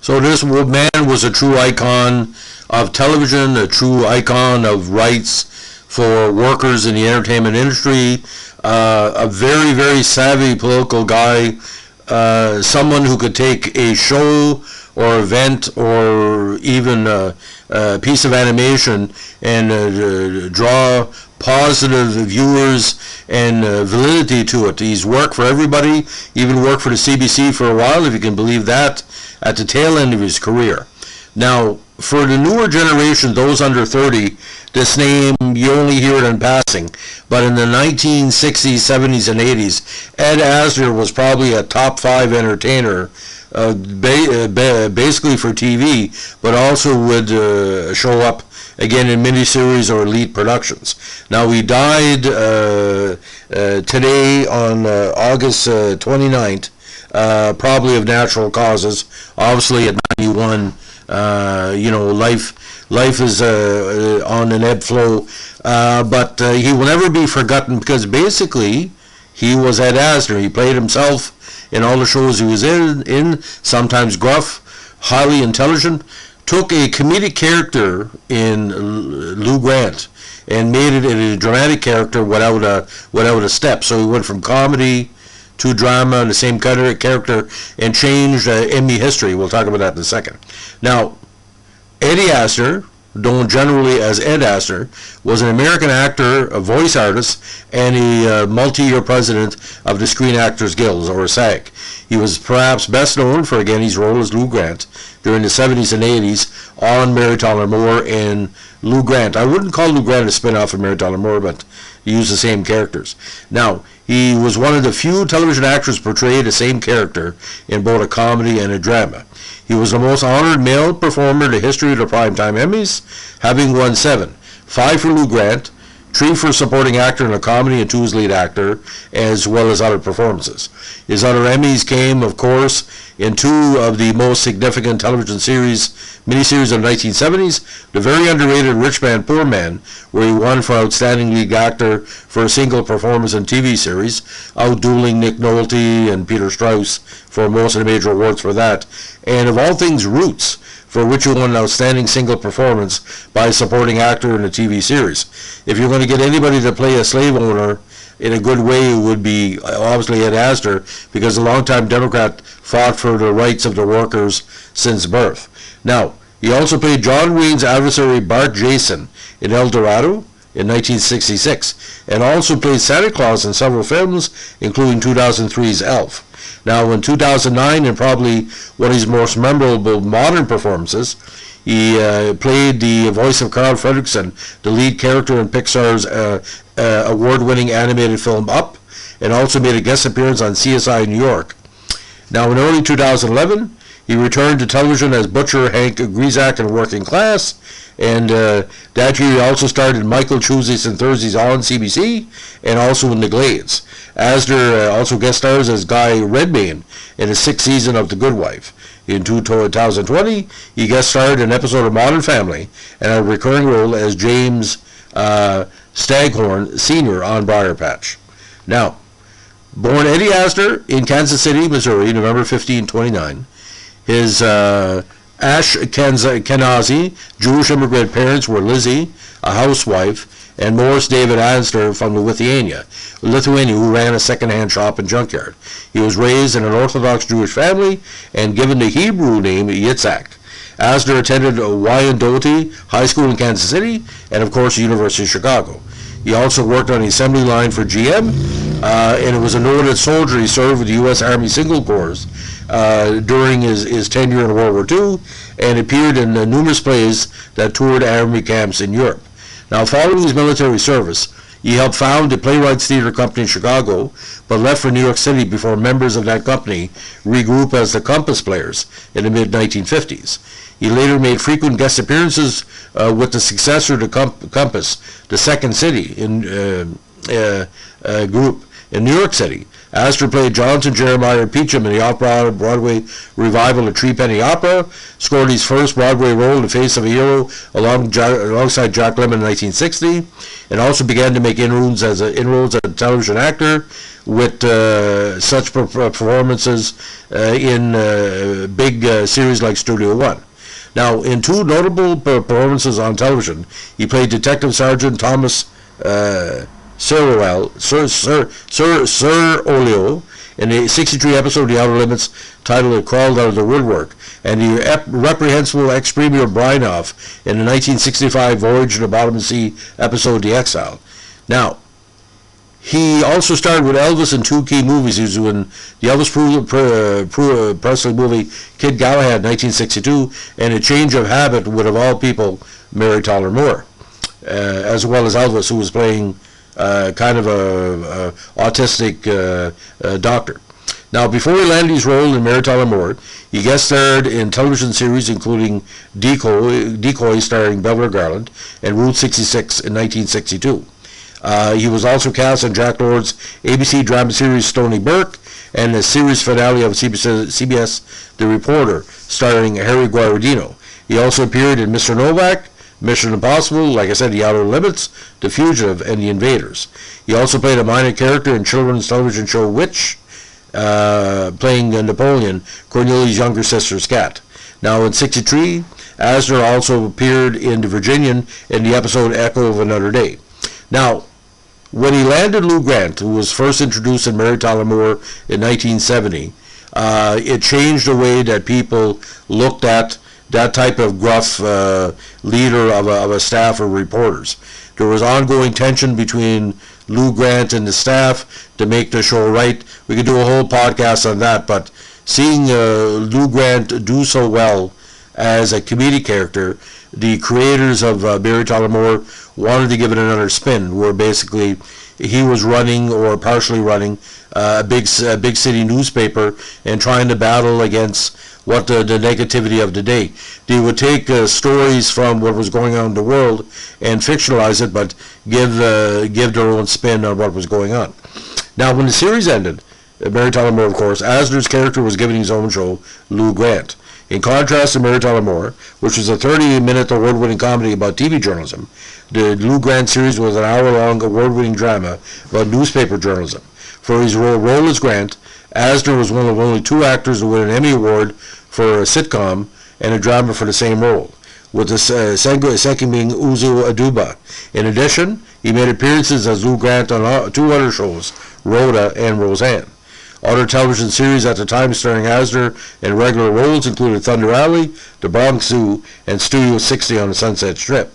So this man was a true icon of television, a true icon of rights for workers in the entertainment industry, a very, very savvy political guy, someone who could take a show or event or even a piece of animation and draw positive viewers and validity to it. He's worked for everybody, even worked for the CBC for a while, if you can believe that, at the tail end of his career. Now, for the newer generation, those under 30, this name, you only hear it in passing. But in the 1960s, 70s, and 80s, Ed Asner was probably a top 5 entertainer, basically for TV, but also would show up again in miniseries or elite productions. Now, he died today on August 29th, probably of natural causes, obviously at 91. Life is on an ebb flow, but he will never be forgotten because basically he was Ed Asner. He played himself in all the shows he was in, sometimes gruff, highly intelligent, took a comedic character in Lou Grant and made it a dramatic character without a step. So he went from comedy to drama and the same kind of character and changed Emmy history. We'll talk about that in a second. Now, Eddie Asner, known generally as Ed Asner, was an American actor, a voice artist, and a multi-year president of the Screen Actors Guild, or SAG. He was perhaps best known for, again, his role as Lou Grant during the 70s and 80s on Mary Tyler Moore and Lou Grant. I wouldn't call Lou Grant a spin-off of Mary Tyler Moore, but he used the same characters. Now, he was one of the few television actors portrayed the same character in both a comedy and a drama. He was the most honored male performer in the history of the Primetime Emmys, having won 7. 5 for Lou Grant, 3 for supporting actor in a comedy and 2 as lead actor, as well as other performances. His other Emmys came, of course, in 2 of the most significant television miniseries of the 1970s, the very underrated Rich Man, Poor Man, where he won for Outstanding Lead Actor for a single performance in TV series, outdueling Nick Nolte and Peter Strauss for most of the major awards for that, and of all things, Roots, for which he won an outstanding single performance by a supporting actor in a TV series. If you're going to get anybody to play a slave owner in a good way, it would be obviously Ed Asner, because a longtime Democrat fought for the rights of the workers since birth. Now, he also played John Wayne's adversary Bart Jason in El Dorado in 1966, and also played Santa Claus in several films, including 2003's Elf. Now, in 2009, and probably one of his most memorable modern performances, he played the voice of Carl Fredricksen, the lead character in Pixar's award-winning animated film Up, and also made a guest appearance on CSI New York. Now, in early 2011, he returned to television as Butcher Hank Grisak in Working Class, and that year he also starred in Michael Tuesdays and Thursdays on CBC, and also in The Glades. Asner also guest stars as Guy Redmayne in the 6th season of The Good Wife. In 2020, he guest starred in an episode of Modern Family and had a recurring role as James Staghorn Sr. on Briar Patch. Now, born Eddie Asner in Kansas City, Missouri, November 15, 1929. His Ashkenazi Jewish immigrant parents were Lizzie, a housewife, and Morris David Asner from Lithuania, who ran a second-hand shop and junkyard. He was raised in an Orthodox Jewish family and given the Hebrew name Yitzhak. Asner attended Wyandotte High School in Kansas City and, of course, the University of Chicago. He also worked on the assembly line for GM, and it was a noted soldier. He served with the U.S. Army Single Corps during his tenure in World War II and appeared in numerous plays that toured Army camps in Europe. Now, following his military service, he helped found the Playwrights Theater Company in Chicago, but left for New York City before members of that company regrouped as the Compass Players in the mid-1950s. He later made frequent guest appearances with the successor to Compass, the Second City group in New York City, Asner played Jonathan Jeremiah Peachum in the off-Broadway revival of Three Penny Opera, scored his first Broadway role in The Face of a Hero alongside Jack Lemmon in 1960, and also began to make inroads as a television actor with such performances in big series like Studio One. Now, in two notable performances on television, he played Detective Sergeant Thomas Sir Olio in a 63 episode of The Outer Limits titled Crawled Out of the Woodwork, and the reprehensible ex-premier Brynhoff in the 1965 Voyage to the Bottom of the Sea episode The Exile. Now, he also starred with Elvis in two key movies. He was in the Elvis Presley movie Kid Galahad 1962 and A Change of Habit with, of all people, Mary Tyler Moore, as well as Elvis, who was playing kind of a autistic doctor. Now, before he landed his role in Mary Tyler Moore, he guest starred in television series including Decoy starring Beverly Garland and Route 66 in 1962. He was also cast in Jack Lord's ABC drama series Stony Burke and the series finale of CBS The Reporter starring Harry Guardino. He also appeared in Mr. Novak, Mission Impossible, like I said, The Outer Limits, The Fugitive, and The Invaders. He also played a minor character in children's television show Witch, playing Napoleon, Cornelia's younger sister's cat. Now, in '63, Asner also appeared in The Virginian in the episode Echo of Another Day. Now, when he landed Lou Grant, who was first introduced in Mary Tyler Moore in 1970, it changed the way that people looked at that type of gruff leader of a staff of reporters. There was ongoing tension between Lou Grant and the staff to make the show right. We could do a whole podcast on that, but seeing Lou Grant do so well as a comedic character, the creators of Mary Tyler Moore wanted to give it another spin, where basically he was running or partially running a big city newspaper and trying to battle against what the negativity of the day. They would take stories from what was going on in the world and fictionalize it, but give their own spin on what was going on. Now, when the series ended, Mary Tyler Moore, of course, Asner's character was given his own show, Lou Grant. In contrast to Mary Tyler Moore, which was a 30-minute award-winning comedy about TV journalism, the Lou Grant series was an hour-long award-winning drama about newspaper journalism. For his role as Grant, Asner was one of only two actors to win an Emmy Award for a sitcom and a drama for the same role, with the second being Uzo Aduba. In addition, he made appearances as Lou Grant on two other shows, Rhoda and Roseanne. Other television series at the time starring Asner in regular roles included Thunder Alley, The Bronx Zoo, and Studio 60 on the Sunset Strip.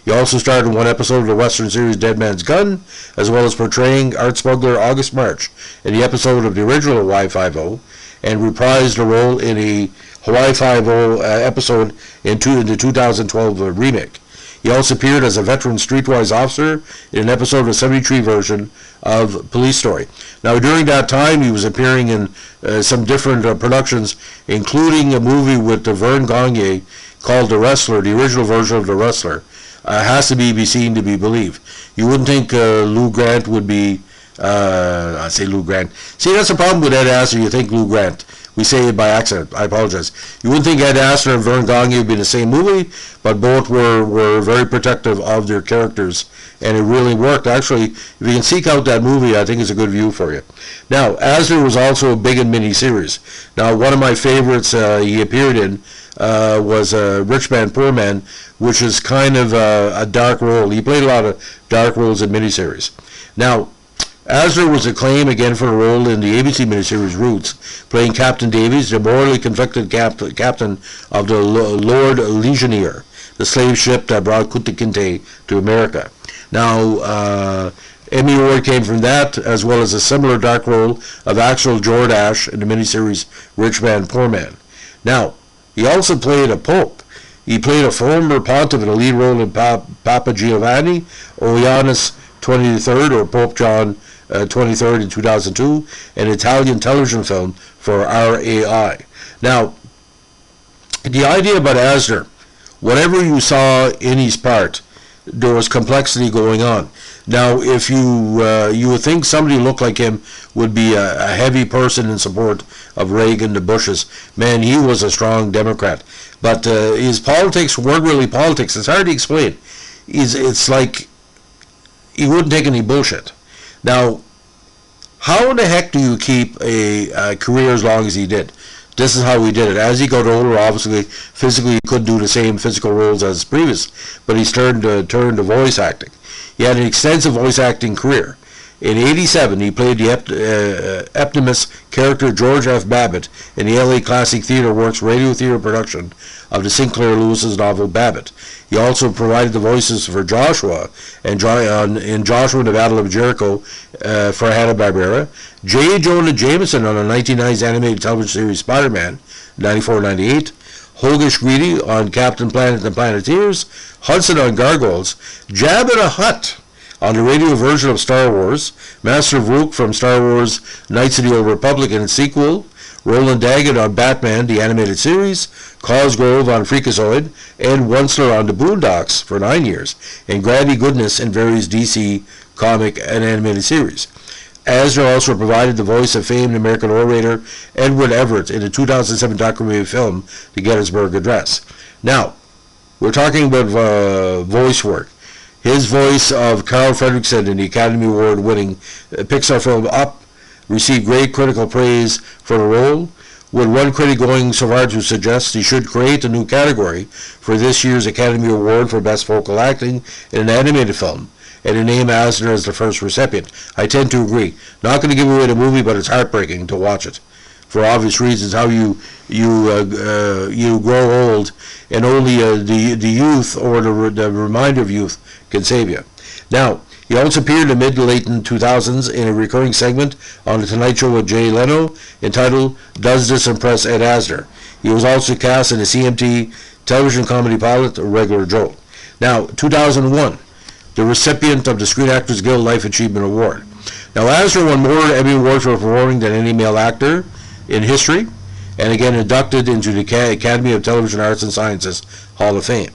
He also starred in one episode of the Western series Dead Man's Gun, as well as portraying art smuggler August March in the episode of the original Hawaii Five-0, and reprised the role in a Hawaii Five-0 episode in the 2012 remake. He also appeared as a veteran streetwise officer in an episode of the 73 version of Police Story. Now, during that time, he was appearing in some different productions, including a movie with Vern Gagne called The Wrestler, the original version of The Wrestler. Has to be seen to be believed. You wouldn't think Lou Grant would be, I say Lou Grant. See, that's the problem with Ed Asner. You think Lou Grant. We say it by accident. I apologize. You wouldn't think Ed Asner and Vern Gagne would be in the same movie, but both were very protective of their characters, and it really worked. Actually, if you can seek out that movie, I think it's a good view for you. Now, Asner was also big in miniseries. Now, one of my favorites he appeared in was Rich Man, Poor Man, which is kind of a dark role. He played a lot of dark roles in miniseries. Now, Asner was acclaimed again for a role in the ABC miniseries Roots, playing Captain Davies, the morally conflicted captain of the Lord Legionnaire, the slave ship that brought Kunta Kinte to America. Now, Emmy Award came from that, as well as a similar dark role of Axel Jordache in the miniseries Rich Man, Poor Man. Now, he also played a pope. He played a former pontiff in a lead role in Papa Giovanni, Oyanus 23rd, or Pope John 23rd in 2002, an Italian television film for RAI. Now, the idea about Asner, whatever you saw in his part, there was complexity going on. Now, if you would think somebody who looked like him would be a heavy person in support of Reagan, the Bushes. Man, he was a strong Democrat. But his politics weren't really politics. It's hard to explain. It's like he wouldn't take any bullshit. Now, how in the heck do you keep a career as long as he did? This is how he did it. As he got older, obviously, physically he couldn't do the same physical roles as previous, but he's turned to voice acting. He had an extensive voice acting career. In '87, he played the eponymous character George F. Babbitt in the LA Classic Theater Works radio theater production of the Sinclair Lewis's novel Babbitt. He also provided the voices for Joshua in Joshua and the Battle of Jericho for Hanna-Barbera, J. Jonah Jameson on the 1990s animated television series Spider-Man, 94-98, Holgish Greedy on Captain Planet and Planeteers, Hudson on Gargoyles, Jabba the Hutt on the radio version of Star Wars, Master Vrook from Star Wars Knights of the Old Republic and its sequel, Roland Daggett on Batman, the animated series, Cosgrove on Freakazoid, and Onceler on The Boondocks for 9 years, and Grady Goodness in various DC comic and animated series. Asner also provided the voice of famed American orator Edward Everett in the 2007 documentary film The Gettysburg Address. Now, we're talking about voice work. His voice of Carl Fredricksen in the Academy Award-winning Pixar film Up received great critical praise for the role, with one critic going so far to suggest he should create a new category for this year's Academy Award for Best Vocal Acting in an Animated Film, and to name Asner as the first recipient. I tend to agree. Not going to give away the movie, but it's heartbreaking to watch it, for obvious reasons. How you grow old, and only the youth or the reminder of youth can save you. Now, he also appeared in the mid to late 2000s in a recurring segment on The Tonight Show with Jay Leno entitled Does This Impress Ed Asner? He was also cast in the CMT television comedy pilot Regular Joe. Now, 2001, the recipient of the Screen Actors Guild Life Achievement Award. Now, Asner won more Emmy Awards for performing than any male actor in history, and again inducted into the Academy of Television Arts and Sciences Hall of Fame.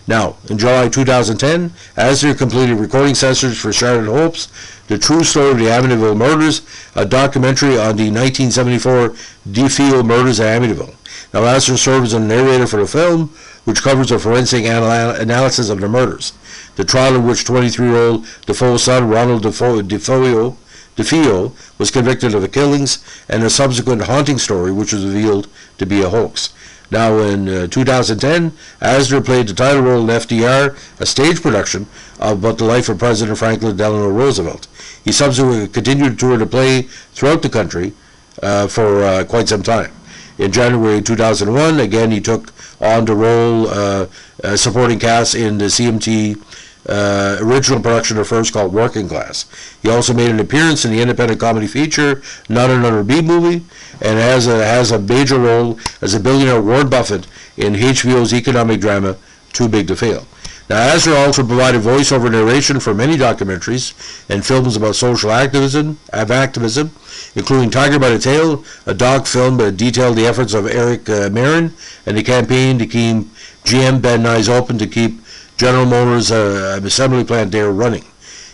Now, in July 2010, Asner completed recording sessions for Charlotte Hope's The True Story of the Amityville Murders, a documentary on the 1974 DeFeo murders at Amityville. Now, Asner served as a narrator for the film, which covers a forensic analysis of the murders. The trial in which 23-year-old Defoe's son, Ronald DeFeo, was convicted of the killings, and a subsequent haunting story which was revealed to be a hoax. Now, in 2010, Asner played the title role in FDR, a stage production about the life of President Franklin Delano Roosevelt. He subsequently continued to tour the play throughout the country for quite some time. In January 2001, again, he took on the role supporting cast in the CMT original production of First called Working Class. He also made an appearance in the independent comedy feature Not Another B Movie, and has a major role as a billionaire Warren Buffett in HBO's economic drama Too Big to Fail. Now, Asner also provided voiceover narration for many documentaries and films about social activism, including Tiger by the Tail, a doc film that detailed the efforts of Eric Marin and the campaign to keep GM Ben Nyes open to keep General Motors assembly plant there running.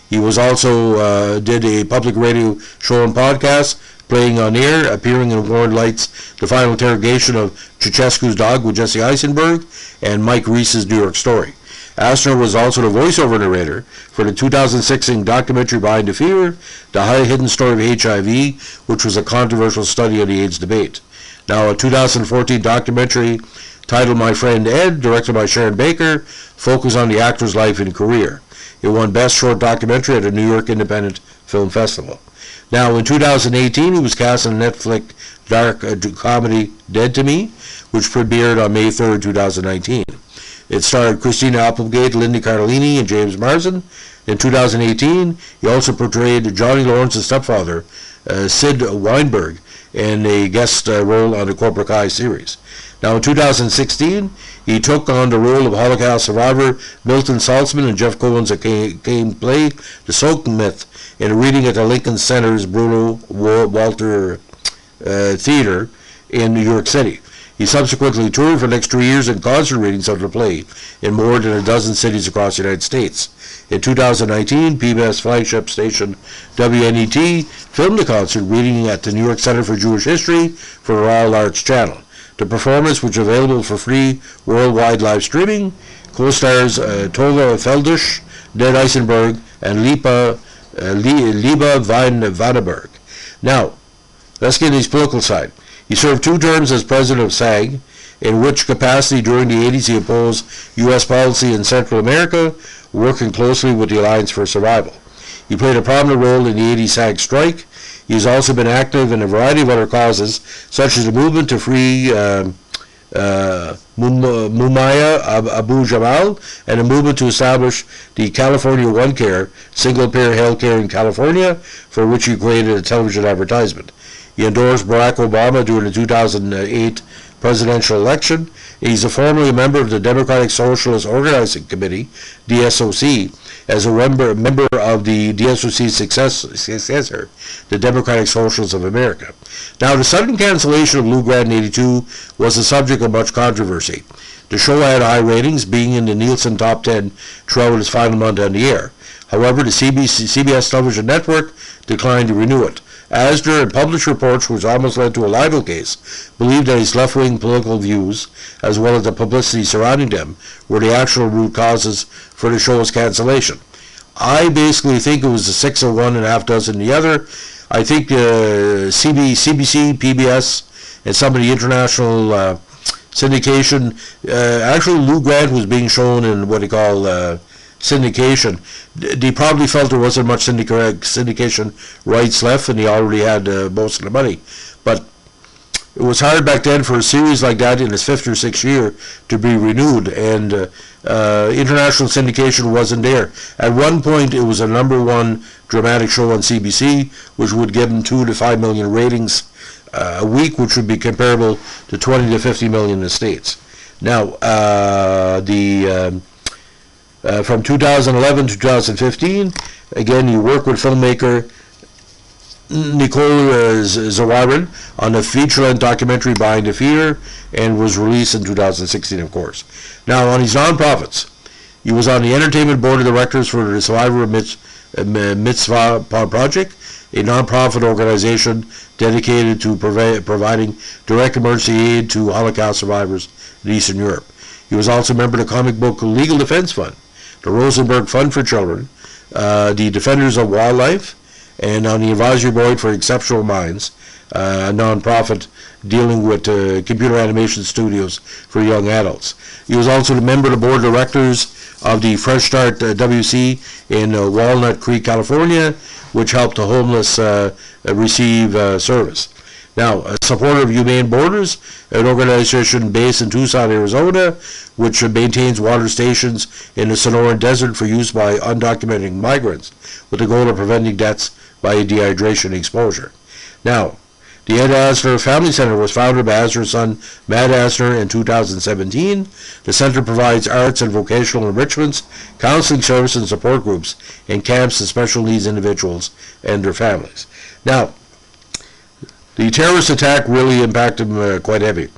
He was also did a public radio show and podcast, playing on air, appearing in Warren Light's The Final Interrogation of Ceausescu's Dog with Jesse Eisenberg, and Mike Reese's New York Story. Asner was also the voiceover narrator for the 2006 documentary Behind the Fear, The Hidden Story of HIV, which was a controversial study of the AIDS debate. Now, a 2014 documentary titled My Friend Ed, directed by Sharon Baker, focused on the actor's life and career. It won Best Short Documentary at the New York Independent Film Festival. Now, in 2018, he was cast in the Netflix dark comedy Dead to Me, which premiered on May 3rd, 2019. It starred Christina Applegate, Linda Cardellini, and James Marsden. In 2018, he also portrayed Johnny Lawrence's stepfather, Sid Weinberg, in a guest role on the Cobra Kai series. Now, in 2016, he took on the role of Holocaust survivor Milton Saltzman in Jeff Cohen's acclaimed play, The Soak Myth, in a reading at the Lincoln Center's Bruno Walter Theater in New York City. He subsequently toured for the next 2 years in concert readings of the play in more than a dozen cities across the United States. In 2019, PBS flagship station WNET filmed the concert reading at the New York Center for Jewish History for the Royal Arts Channel. The performance, which is available for free worldwide live streaming, co-stars Tova Feldish, Ned Eisenberg, and Liba Vandenberg. Now, let's get his political side. He served 2 terms as president of SAG, in which capacity during the 80s he opposed U.S. policy in Central America, working closely with the Alliance for Survival. He played a prominent role in the 80s SAG strike. He has also been active in a variety of other causes, such as the movement to free Mumia Abu Jamal and a movement to establish the California OneCare single-payer health care in California, for which he created a television advertisement. He endorsed Barack Obama during the 2008 presidential election. He's formerly a member of the Democratic Socialist Organizing Committee, DSOC, as a member of the DSOC's successor, the Democratic Socialists of America. Now, the sudden cancellation of Lou Grant in '82 was the subject of much controversy. The show had high ratings, being in the Nielsen Top 10 throughout its final month on the air. However, the CBS television network declined to renew it. Asner and published reports, which almost led to a libel case, believed that his left-wing political views, as well as the publicity surrounding them, were the actual root causes for the show's cancellation. I basically think it was the 6 of one and a half dozen the other. I think CBC, PBS, and some of the international syndication, actually Lou Grant was being shown in what they call syndication. They probably felt there wasn't much syndication rights left, and he already had most of the money. But it was hard back then for a series like that in its 5th or 6th year to be renewed, and international syndication wasn't there. At one point, it was a #1 dramatic show on CBC, which would give them 2 to 5 million ratings a week, which would be comparable to 20 to 50 million in the States. Now, from 2011 to 2015, again, you work with filmmaker Nicole Zawarin on a feature-length documentary, Behind the Fear, and was released in 2016, of course. Now, on his nonprofits, he was on the entertainment board of directors for the Survivor Mitzvah Project, a nonprofit organization dedicated to providing direct emergency aid to Holocaust survivors in Eastern Europe. He was also a member of the comic book Legal Defense Fund, the Rosenberg Fund for Children, the Defenders of Wildlife, and on the advisory board for Exceptional Minds, a nonprofit dealing with computer animation studios for young adults. He was also a member of the board of directors of the Fresh Start WC in Walnut Creek, California, which helped the homeless receive service. Now, a supporter of Humane Borders, an organization based in Tucson, Arizona, which maintains water stations in the Sonoran Desert for use by undocumented migrants, with the goal of preventing deaths by dehydration exposure. Now, the Ed Asner Family Center was founded by Asner's son, Matt Asner, in 2017. The center provides arts and vocational enrichments, counseling services, and support groups in camps and special needs individuals and their families. Now, the terrorist attack really impacted him quite heavy,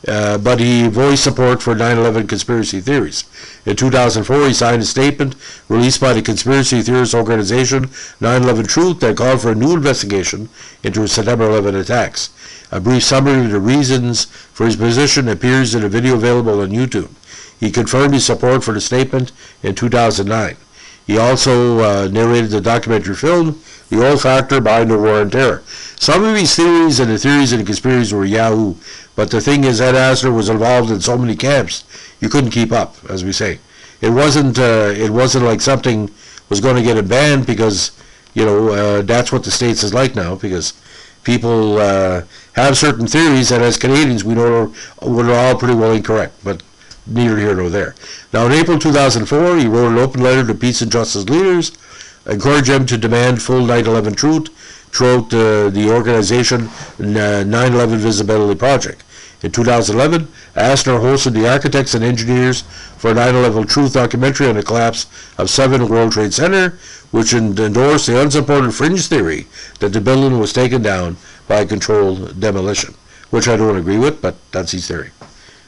but he voiced support for 9/11 conspiracy theories. In 2004, he signed a statement released by the conspiracy theorist organization 9/11 Truth that called for a new investigation into the September 11 attacks. A brief summary of the reasons for his position appears in a video available on YouTube. He confirmed his support for the statement in 2009. He also narrated the documentary film, The Old Factor Behind the War on Terror. Some of his theories and the theories and the conspiracies were Yahoo, but the thing is, Ed Asner was involved in so many camps, you couldn't keep up, as we say. It wasn't like something was going to get him banned because, that's what the States is like now, because people have certain theories, and as Canadians, we know we're all pretty well incorrect, but neither here nor there. Now, in April 2004, he wrote an open letter to peace and justice leaders, encouraged them to demand full 9/11 truth throughout the organization 9/11 Visibility Project. In 2011, Asner hosted the Architects and Engineers for 9/11 Truth documentary on the collapse of 7 World Trade Center, which endorsed the unsupported fringe theory that the building was taken down by controlled demolition. which I don't agree with, but that's his theory.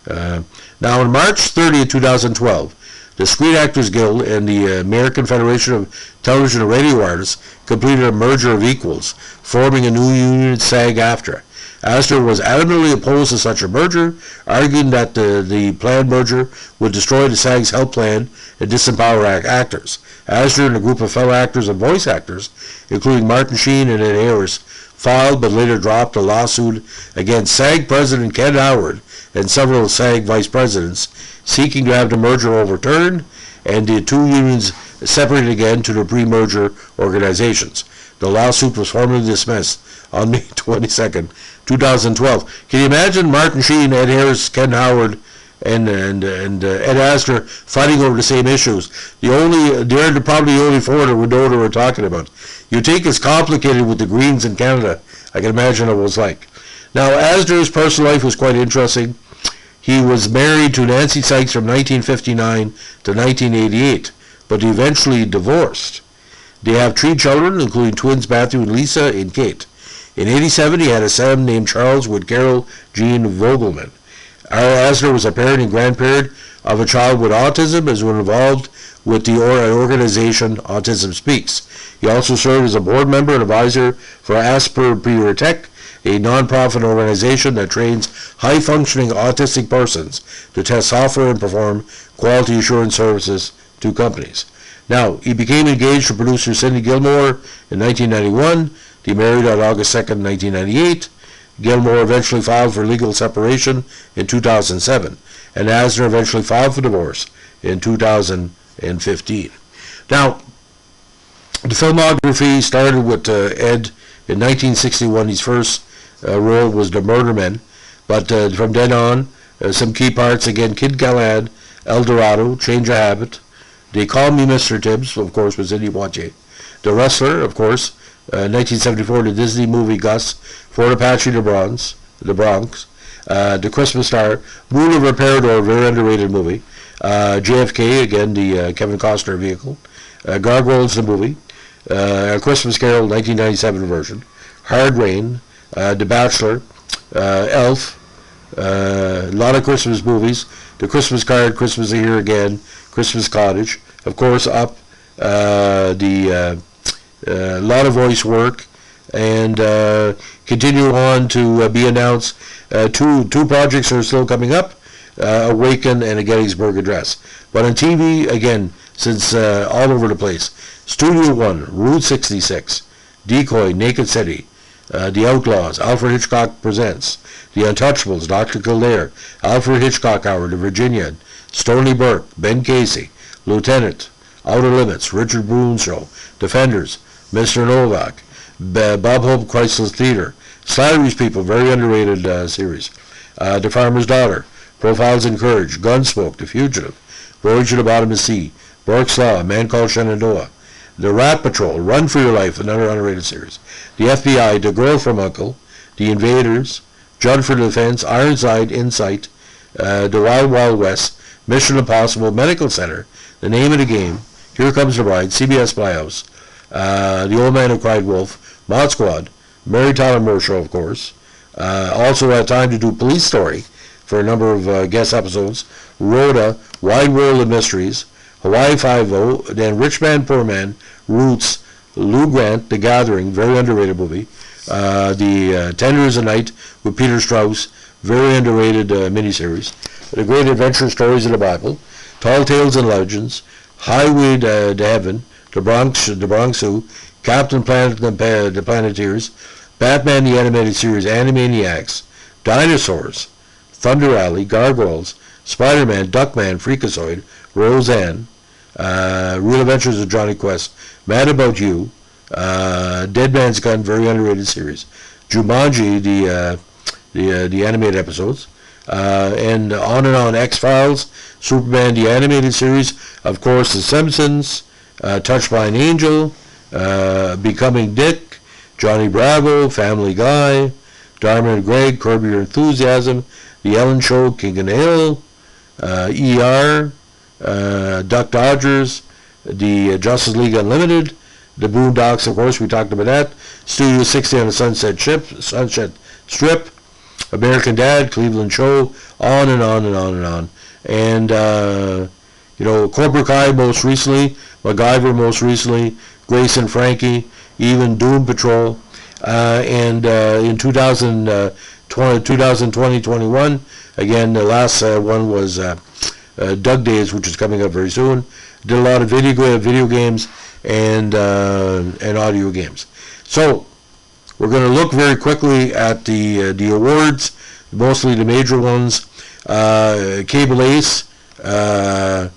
Now, on March 30th, 2012, the Screen Actors Guild and the American Federation of Television and Radio Artists completed a merger of equals, forming a new union, SAG-AFTRA. Asner was adamantly opposed to such a merger, arguing that the planned merger would destroy the SAG's health plan and disempower actors. Asner and a group of fellow actors and voice actors, including Martin Sheen and Ed Harris, filed but later dropped a lawsuit against SAG President Ken Howard and several SAG vice presidents, seeking to have the merger overturned and the two unions separated again to the pre-merger organizations. The lawsuit was formally dismissed on May 22nd, 2012. Can you imagine Martin Sheen, Ed Harris, Ken Howard, and Ed Asner fighting over the same issues? They're probably the only four that would know what we're talking about. You think it's complicated with the Greens in Canada. I can imagine what it was like. Now, Asner's personal life was quite interesting. He was married to Nancy Sykes from 1959 to 1988, but he eventually divorced. They have 3 children, including twins Matthew and Lisa and Kate. In 1987, he had a son named Charles with Carol Jean Vogelman. Asner was a parent and grandparent of a child with autism, as was involved with the organization Autism Speaks. He also served as a board member and advisor for Asper Tech, a non-profit organization that trains high-functioning autistic persons to test software and perform quality assurance services to companies. Now, he became engaged to producer Cindy Gilmore in 1991. They married on August 2nd, 1998. Gilmore eventually filed for legal separation in 2007, and Asner eventually filed for divorce in 2015. Now, the filmography started with Ed in 1961. His first role was The Murdermen, but from then on, some key parts again: Kid Galahad, El Dorado, Change of Habit, They Call Me Mr. Tibbs, of course, was Sidney Poitier, The Wrestler, of course, 1974, the Disney movie Gus, Fort Apache, The Bronx, The Christmas Star, Moon of Reparador, very underrated movie, JFK, again, the Kevin Costner vehicle, Gargoyles, the movie, A Christmas Carol, 1997 version, Hard Rain, The Bachelor, Elf, a lot of Christmas movies, The Christmas Card, Christmas Here Again, Christmas Cottage, of course, Up, a lot of voice work, and continue on to be announced. Two projects are still coming up, Awaken and A Gettysburg Address. But on TV, again, since all over the place, Studio One, Route 66, Decoy, Naked City, The Outlaws, Alfred Hitchcock Presents, The Untouchables, Dr. Kildare, Alfred Hitchcock Hour, The Virginian, Stony Burke, Ben Casey, Lieutenant, Outer Limits, Richard Boone Show, Defenders, Mr. Novak, Bob Hope Chrysler Theater, Slattery's People, very underrated series, The Farmer's Daughter, Profiles in Courage, Gunsmoke, The Fugitive, Voyage to the Bottomless Sea, Burke's Law, A Man Called Shenandoah, The Rat Patrol, Run for Your Life, another underrated series, The FBI, The Girl from U.N.C.L.E., The Invaders, Judd for Defense, Ironside, Insight, The Wild Wild West, Mission Impossible, Medical Center, The Name of the Game, Here Comes the Bride, CBS Playhouse, The Old Man Who Cried Wolf, Mod Squad, Mary Tyler Moore Show, of course. Also had time to do Police Story for a number of guest episodes. Rhoda, Wide World of Mysteries, Hawaii Five-O, then Rich Man, Poor Man, Roots, Lou Grant, The Gathering, very underrated movie. The Tender is the Night with Peter Strauss, very underrated miniseries. The Great Adventure Stories of the Bible, Tall Tales and Legends, Highway to Heaven, The Bronx Zoo, Captain Planet and the Planeteers, Batman the Animated Series, Animaniacs, Dinosaurs, Thunder Alley, Gargoyles, Spider-Man, Duckman, Freakazoid, Roseanne, Real Adventures of Johnny Quest, Mad About You, Dead Man's Gun, very underrated series, Jumanji, the animated episodes, and on, X-Files, Superman, the animated series, of course, The Simpsons, Touched by an Angel, Becoming Dick, Johnny Bravo, Family Guy, Dharma and Greg, Curb Your Enthusiasm, The Ellen Show, King of the Hill, ER, Duck Dodgers, the Justice League Unlimited, the Boondocks, of course, we talked about that, Studio 60 on the Sunset Strip, American Dad, Cleveland Show, on and on and on and on. And, Cobra Kai most recently, MacGyver most recently, Grace and Frankie, even Doom Patrol. And in 2020-21, again, the last one was Doug Days, which is coming up very soon. Did a lot of video games and audio games. So we're going to look very quickly at the awards, mostly the major ones. Cable Ace, a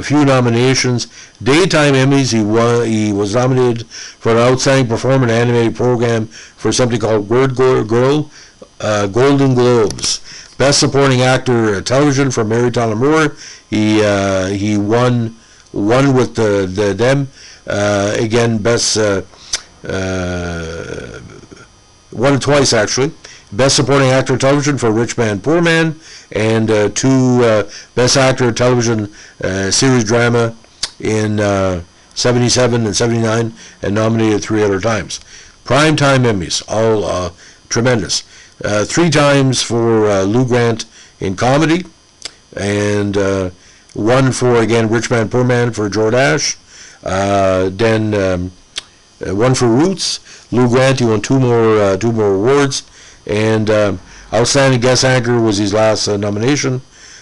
few nominations. Daytime Emmys, he was nominated for an Outstanding Performer in an Animated Program for something called Word Girl, Golden Globes. Best Supporting Actor Television for Mary Tyler Moore. He won with them. Again, best won twice actually. Best Supporting Actor Television for Rich Man, Poor Man, and two Best Actor Television Series Drama in 77 and 79, and nominated 3 other times. Primetime Emmys, all tremendous. 3 times for Lou Grant in comedy, and 1 for, again, Rich Man, Poor Man for Jordache. Then 1 for Roots. Lou Grant, he won 2 more awards. And Outstanding Guest Anchor was his last nomination.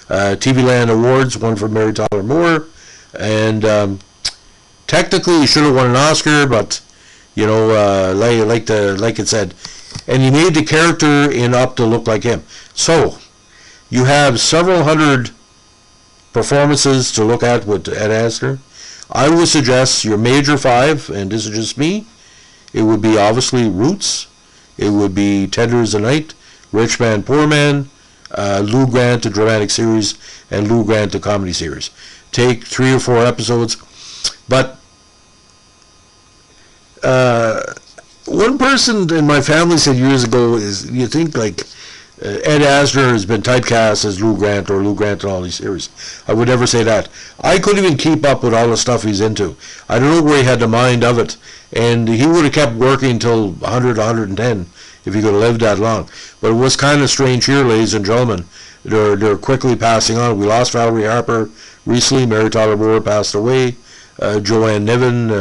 TV Land Awards, 1 for Mary Tyler Moore. And technically he should have won an Oscar, but, like it said, and he made the character in Up to look like him. So, you have several hundred performances to look at with Ed Asner. I would suggest your major 5, and this is just me, it would be obviously Roots. It would be Tender as the Night, Rich Man, Poor Man, Lou Grant, the dramatic series, and Lou Grant, the comedy series. Take 3 or 4 episodes. But one person in my family said years ago is, you think like Ed Asner has been typecast as Lou Grant or Lou Grant in all these series. I would never say that. I couldn't even keep up with all the stuff he's into. I don't know where he had the mind of it. And he would have kept working until 100, 110 if he could have lived that long. But it was kind of strange here, ladies and gentlemen. They're quickly passing on. We lost Valerie Harper recently. Mary Tyler Moore passed away. Joanne Niven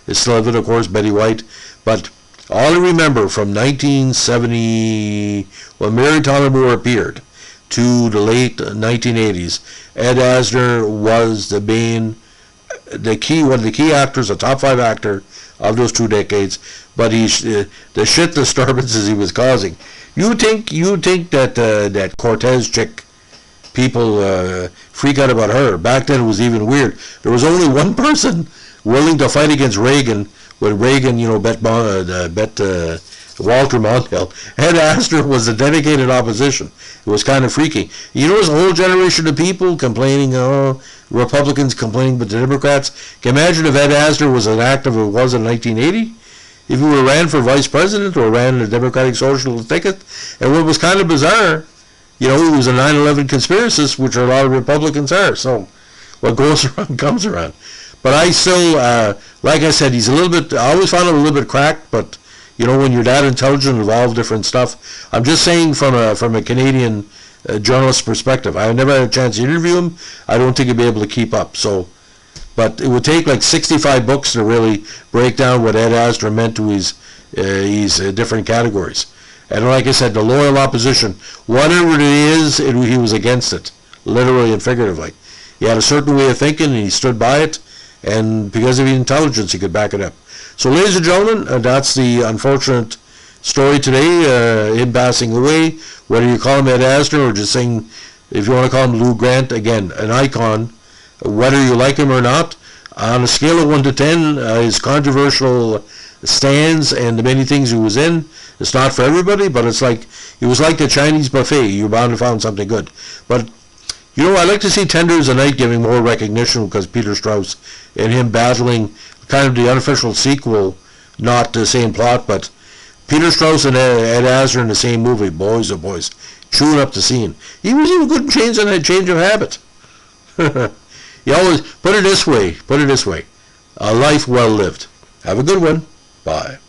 is still living, of course, Betty White. But all I remember from 1970, when Mary Tyler Moore appeared, to the late 1980s, Ed Asner was one of the key actors, a top 5 actor of those 2 decades. But the shit disturbances he was causing. You think that Cortez chick, people freak out about her. Back then it was even weird. There was only one person willing to fight against Reagan when Reagan, bet Walter Mondale. Ed Asner was a dedicated opposition. It was kind of freaky. There's a whole generation of people complaining, Republicans complaining about the Democrats. Can you imagine if Ed Asner was as active as it was in 1980? If he were ran for vice president or ran the Democratic Socialist ticket? And what was kind of bizarre, he was a 9/11 conspiracist, which a lot of Republicans are. So what goes around comes around. But I still, like I said, he's a little bit, I always found him a little bit cracked, but, when you're that intelligent, involved different stuff. I'm just saying from a Canadian journalist perspective. I never had a chance to interview him. I don't think he'd be able to keep up. So, but it would take like 65 books to really break down what Ed Asner meant to his different categories. And like I said, the loyal opposition, whatever it is, he was against it, literally and figuratively. He had a certain way of thinking, and he stood by it, and because of his intelligence, he could back it up. So, ladies and gentlemen, that's the unfortunate story today, him passing away. Whether you call him Ed Asner or just saying, if you want to call him Lou Grant, again, an icon, whether you like him or not, on a scale of 1 to 10, his controversial stands and the many things he was in, it's not for everybody, but it was like the Chinese buffet. You're bound to find something good. But, I'd like to see Tender as a Night getting more recognition because Peter Strauss and him battling kind of the unofficial sequel, not the same plot, but Peter Strauss and Ed Asner in the same movie, Boys Oh Boys, chewing up the scene. He was even good in Change of Habit. You always put it this way, a life well lived. Have a good one. Bye.